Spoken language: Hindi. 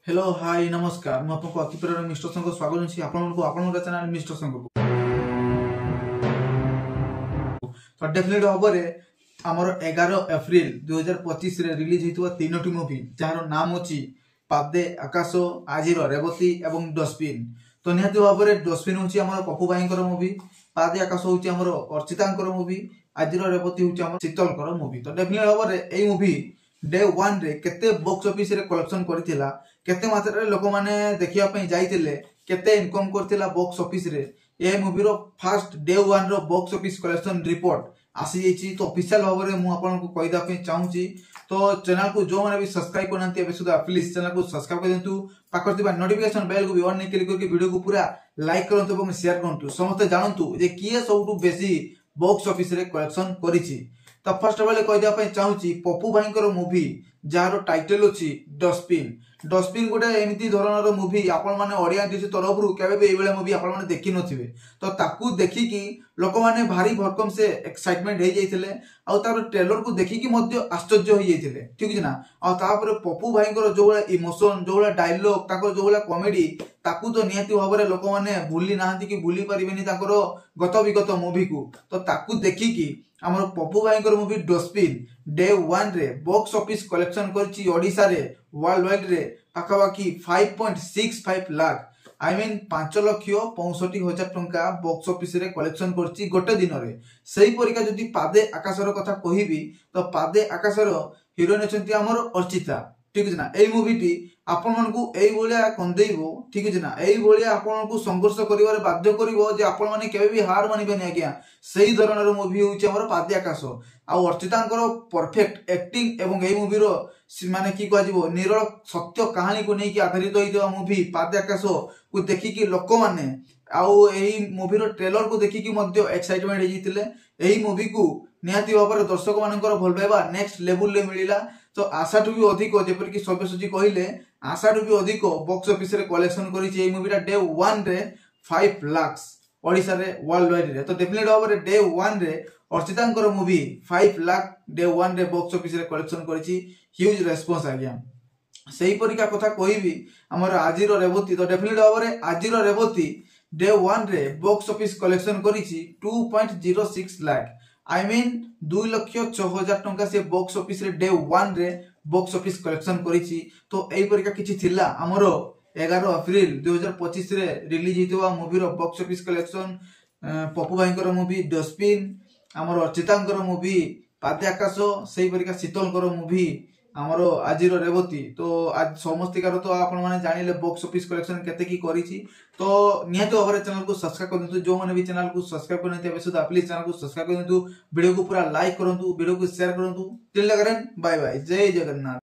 हेलो हाय नमस्कार ମୁଁ ଆପଣଙ୍କୁ ଅତିପ୍ରିୟ ମିଷ୍ଟର ସଂଘ ସ୍ୱାଗତ ଅଛି ଆପଣଙ୍କ ଚ୍ୟାନେଲ ମିଷ୍ଟର ସଂଘକୁ ତ ଡେଫିନେଟ ଭାବରେ ଆମର 11 ଏପ୍ରିଲ 2025 ରେ ରିଲିଜ ହେଇଥିବା ତିନୋଟି ମୁଭି ଯାହାର ନାମ ଅଛି ପାଦେ ଆକାଶ ଆଜିର ରେବତୀ ଏବଂ ଡଷ୍ଟବିନ୍। ତ ନିହାତି ଭାବରେ ଡଷ୍ଟବିନ୍ ହେଉଛି ଆମର ପପୁ ଭାଇଙ୍କର ମୁଭି, ପାଦେ ଆକାଶ ହେଉଛି ଆମର ଅର୍ଚିତାଙ୍କର ମୁଭି, ଆଜିର ରେବତୀ ହେଉଛି ଆମର ଶୀତଲଙ୍କର ମୁଭି। ତ ଡେଫିନେଟ ଭାବରେ ଏଇ ମୁଭି डे 1 रे केते बॉक्स ऑफिस रे कलेक्शन करथिला, केते मात्रा रे लोक माने देखिया पई जाइतिले, केते इनकम करथिला बॉक्स ऑफिस रे। ए मूवी रो फर्स्ट डे 1 रो बॉक्स ऑफिस कलेक्शन रिपोर्ट आसी जाइछि। तो ऑफिशियल भाव रे मु आपन को कहिदा पई चाहूची। तो चैनल को जो माने भी सब्सक्राइब करनती एबे सुदा प्लीज चैनल को सब्सक्राइब कर देंतु, पाकर दिबा नोटिफिकेशन बेल को भी ऑन क्लिक करके वीडियो को पूरा लाइक करंतु एवं शेयर करंतु, समस्त जानंतु जे किए सबटु बेसी बॉक्स ऑफिस रे कलेक्शन करिछि। तो फर्स्ट ऑफ ऑल कहिदा पई चाहूची पप्पू भाईଙ୍କର मूवी जार टाइटल अछि डस्टबिन। डस्टबिन गोटे एमिति धरणर मूवी आपण माने ऑडियंस दिस तरफ रु केबे एई बेले मूवी आपण माने देखि नथिबे। तो ताकू देखि कि लोक माने भारी भरकम से एक्साइटमेंट हे जाइथिले, आ तार ट्रेलर को देखि कि मध्य आश्चर्य हो जाइथिले, ठीक छै ना। आ तापर पप्पू भाईଙ୍କର जो वाला इमोशन, जो वाला डायलॉग, ताकर जो वाला कॉमेडी, ताकू तो निहाती भाबरे लोक माने भूली नाहंती कि भूली परिबेनी ताकर गत विगत मूवी को। तो ताकू देखि कि हमर पप्पू भाईଙ୍କର मूवी डस्टबिन डे 1 रे बॉक्स ऑफिस कलेक्शन करछि ओडिसा रे वर्ल्ड वाइड रे पाखापाखि 5.65 लाख, आई मीन 5,65,000 टंका बॉक्स ऑफिस रे कलेक्शन करछि गोटे दिन रे। सही परिका जदि पादे आकाशर कथा कहिबी तो पादे आकाशर हिरोइन अछंती हमर अर्चिता, ठीक है ना। एई मूवीटी आपण मानकू एई भलिया कंदेइबो, ठीक है ना। एई भलिया आपण मानकू संघर्ष करिवारे बाध्य करिवो जे आपण माने केबे भी हार मानिबेनी आज्ञा। सेही धरणर मूवी होउची हमर पादे आकाश। आ अर्चितांकर परफेक्ट एक्टिंग एवं एई मूवी रो माने की कहजिवो निरल सत्य कहानी को नेकी आधारित होइतो मूवी पादे आकाश को देखि कि लोक माने आउ एही मूवी रो ट्रेलर को देखि कि मध्य एक्साइटमेंट हे जितिले। एही मूवी को निहाती भाବରେ दर्शक मानकर भल पाइबा नेक्स्ट लेवल ले मिलिला। तो आशा टू भी अधिक जेपर कि सब्यसची कहिले आशा टू भी अधिक बॉक्स ऑफिस रे कलेक्शन करिछि। एई मूवीटा डे 1 रे 5 लाख ओडिसा रे वर्ल्ड वाइड रे। तो डेफिनेट भाବରେ डे 1 रे अर्चितांकर मूवी 5 लाख डे 1 रे बॉक्स ऑफिस रे कलेक्शन करिछि, ह्यूज रेस्पॉन्स आज्ञा। सेही परिका कथा कहिबी हमर आजिरो रेवती। तो डेफिनेट भाବରେ आजिरो रेवती डे 1 रे बॉक्स ऑफिस कलेक्शन करिछि 2.06 लाख, आई मीन 2,06,000 टंका से बॉक्स ऑफिस रे डे 1 रे बॉक्स ऑफिस कलेक्शन करिछि। तो एई परिका किछि थिला हमर 11 अप्रैल 2025 रे रिलीज हितवा मूवी रो बॉक्स ऑफिस कलेक्शन। पप्पू भाईଙ୍କର मूवी डस्टबिन, हमर अर्चितांकर मूवी पादे आकाश, सेही परिका शीतलकर मूवी हमरो आजिरो रेवती। तो आज समस्तिकार तो आपण माने जानिले बॉक्स ऑफिस कलेक्शन केते की करिछि। तो निहाती भाबरे चैनल को सब्सक्राइब कर देंतु, जो माने भी चैनल को सब्सक्राइब करनते एबे सुदा प्लीज चैनल को सब्सक्राइब कर देंतु, वीडियो को पूरा लाइक करंतु, वीडियो को शेयर करंतु। टिल लगरन बाय बाय, जय जगन्नाथ।